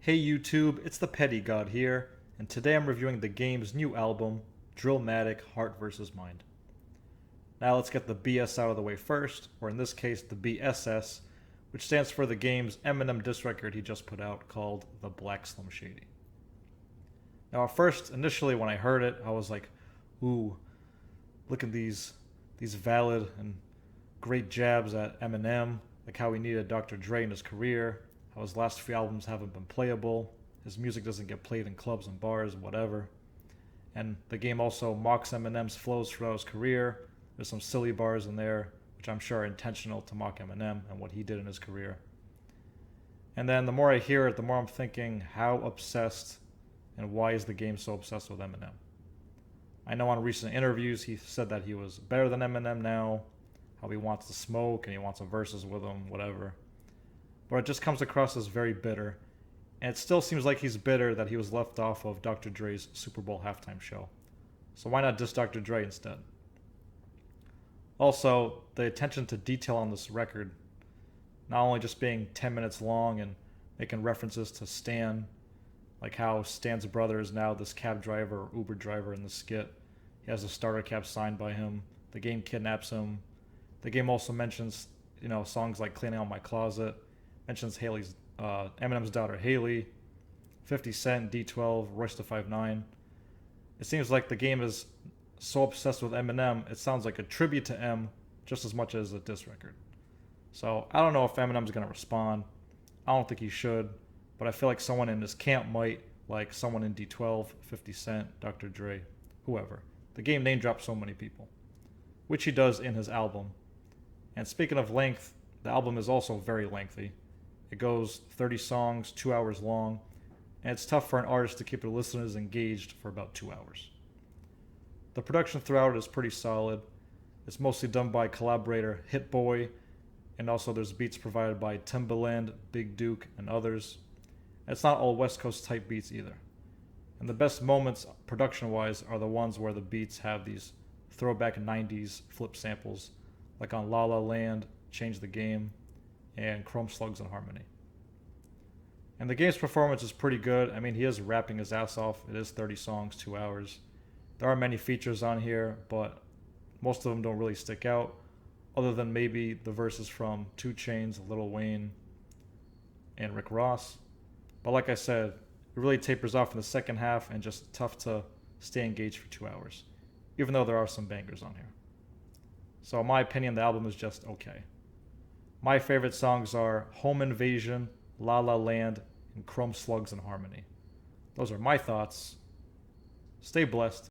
Hey YouTube, it's the Petty God here, and today I'm reviewing the game's new album, Drillmatic Heart vs. Mind. Now let's get the BS out of the way first, or in this case the BSS, which stands for the game's Eminem diss record he just put out called The Black Slim Shady. Now at first, initially when I heard it, I was like, ooh, look at these valid and great jabs at Eminem, like how he needed Dr. Dre in his career, how his last few albums haven't been playable, his music doesn't get played in clubs and bars, whatever. And the game also mocks Eminem's flows throughout his career. There's some silly bars in there, which I'm sure are intentional to mock Eminem and what he did in his career. And then the more I hear it, the more I'm thinking, how obsessed and why is the game so obsessed with Eminem? I know on recent interviews he said that he was better than Eminem now, how he wants to smoke and he wants a versus with him, whatever. But it just comes across as very bitter. And it still seems like he's bitter that he was left off of Dr. Dre's Super Bowl halftime show. So why not diss Dr. Dre instead? Also, the attention to detail on this record, not only just being 10 minutes long and making references to Stan, like how Stan's brother is now this cab driver or Uber driver in the skit. He has a starter cab signed by him. The game kidnaps him. The game also mentions, songs like Cleaning Out My Closet, mentions Eminem's daughter Haley, 50 Cent, D12, Royce da 5'9". It seems like the game is so obsessed with Eminem, it sounds like a tribute to M just as much as a diss record. So I don't know if Eminem's going to respond. I don't think he should, but I feel like someone in this camp might, like someone in D12, 50 Cent, Dr. Dre, whoever. The game name drops so many people, which he does in his album. And speaking of length, the album is also very lengthy. It goes 30 songs, 2 hours long, and it's tough for an artist to keep their listeners engaged for about 2 hours. The production throughout is pretty solid. It's mostly done by collaborator Hit Boy, and also there's beats provided by Timbaland, Big Duke, and others. And it's not all West Coast type beats either. And the best moments production-wise are the ones where the beats have these throwback 90s flip samples, like on La La Land, Change the Game, and Chrome Slugs and Harmony. And the game's performance is pretty good. I mean, he is rapping his ass off. It is 30 songs, 2 hours. There are many features on here, but most of them don't really stick out, other than maybe the verses from 2 Chainz, Lil Wayne, and Rick Ross. But like I said, it really tapers off in the second half and just tough to stay engaged for 2 hours, even though there are some bangers on here. So in my opinion, the album is just okay. My favorite songs are Home Invasion, La La Land, and Chrome Slugs and Harmony. Those are my thoughts. Stay blessed.